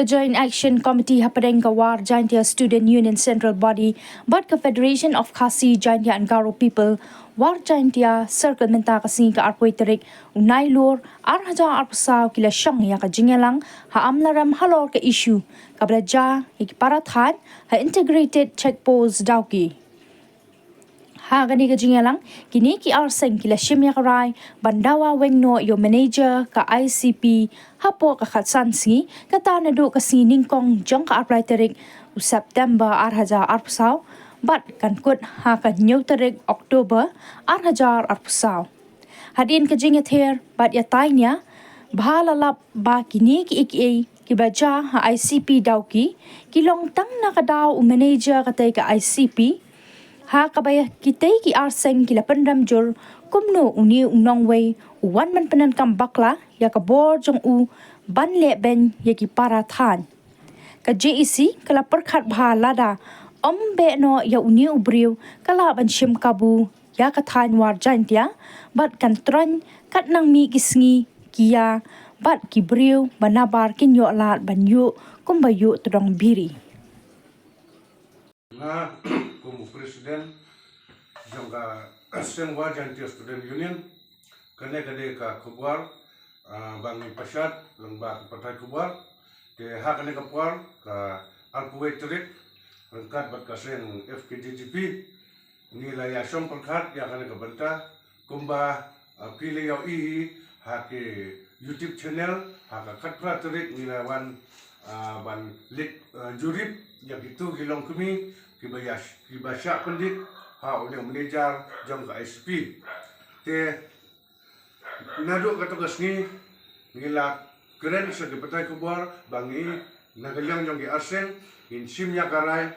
Ka Joint Action Committee hapadeng ka War Jaintia Student Union Central Body but ka Federation of Khasi Jaintia and Garo People War Jaintia Circle menta kasi ka arpoi terik unai lor arhaja arpsaw kila syang ya ka jingelang ha amlaram halor ka issue ka belajar ikiparathan ha integrated check post dauki. Ha gani ka jingelang kini ki arseng kila shimya karai bandawa wengno yo manager ka ICP hapo ka khatsansi kata nadu ka siningkong jong ka apply terik September arhaja arpsaw bat kan kut ha ka new terik Oktober arhajar arpsaw. Hadin ka jinget her bat ya tanya bahalalap ba kini ki ki baja ha ICP dauki kilong tang na kadaw manager katay ka ICP ha kabaya kitay ki arseng kila pendam jur kumno uni unong way uwan man penan kam bakla ya ka bor jong u ban le ben ya ki parathan ka JEC kala perkhat bha lada ombe no ya uni ubriu kala ban shim kabu ya ka than war jantia bat kan tron kat nang mi kisngi kia bat ki briu banabar kin yo lat ban yu kumbayu tudong biri. Como presidente jangka Asen War Jaintia Student Union kene ka kubar bangi pasat lembak partai kubar ke hak kene kubar ka alpuwe turik rengkat bat kasen FKJGP nilai asom perkat ya kene benta kumba pilih yau hak YouTube channel hak katpra turik nilai wan ban lit jurip yang itu hilong kami kibasya pendik ha oleh manager jam ke ICP te naduk kata kesni ngila keren sebagai petai kubar bangi nagaliang jam ke asen in simnya karai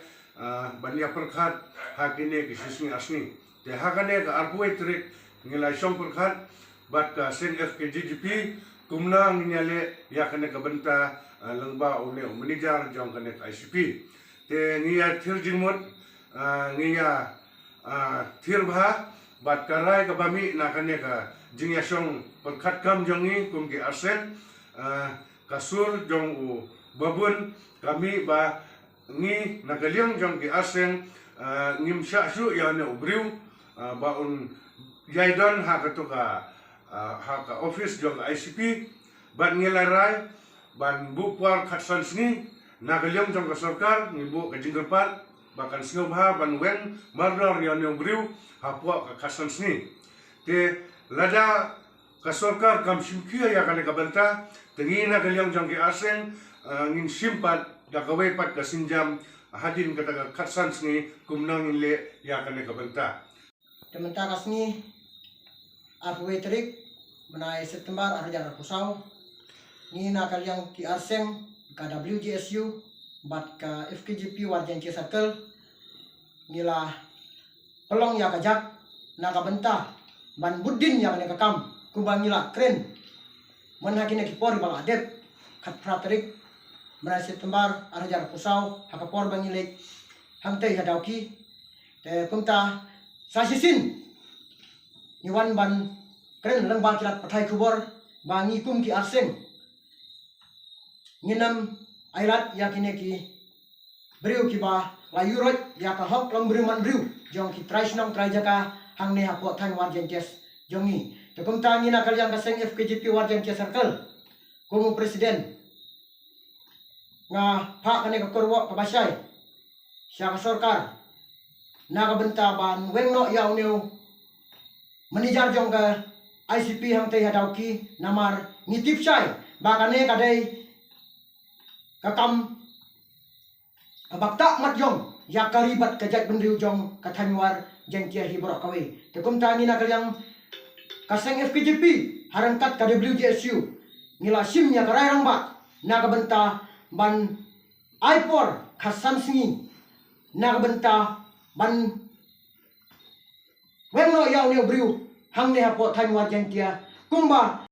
bania perkhat hakine kisisni asni te hakane ka arpuai trik ngila som perkhat bat ka sen FKJGP kumna nginyale yakane ka benta lengba oleh manager jam ke ICP te ngia tirjimut ngia tirba bat karai ka bami nakane ka jingya song perkhat kam jongi kum ke asen kasur jong u babun kami ba ngi nakaliang jong ke asen ngim sya su ya ne ubriu ba un yaidon ha ka to ka office jong ICP bat ngelarai ban bupwar khatsan sni nakaliang jong ka sarkar ngibu ka jinggerpat bahkan singobha ban wen marnor yang briu hapua ka khasan sni te lada ka sarkar kam simkia ya kana ka banta tengina kaliang jong ke asen ngin simpat da ka pat ka sinjam hadin kata ka khasan sni kumnang le ya kana ka banta tementa kasni arwe trik menai September arjar pusau ni na kaliang ki arseng ka WGSU bat ka FKJP War Jaintia Circle ngila pelong ya kajak naga benta ban budin ya kene kakam kubang ngila kren menhakine ki por bang adep khat praterik menai September arjar pusau hakapor bang ngilek hangtei hadauki te kumta sasisin niwan ban kren lang bang kilat pathai kubor bangi kum ki arseng nginam airat yakine ki beriu ki ba layurot ya ka hok long beriu man beriu jong ki traisnong trajaka hangne hapo than War Jaintia jongi te kum tangi na kaliang kaseng FKJP War Jaintia Circle kumu presiden nga pa kane ka korwo ka basay siya ka sarkar na ka benta ban wengno yaw new manager jong ka ICP hang te hadauki namar ngitip say bakane kadai kakam bakta mat jong ya karibat kajat bendriu jong kathan War Jaintia hiborok kawe te kum tani na kaliang kaseng FKJP harangkat ka WGSU ngila simnya karai rangba na kabenta ban aipor khasan singi na kabenta ban wenno yaw ne briu hang ne hapo than War Jaintia kumba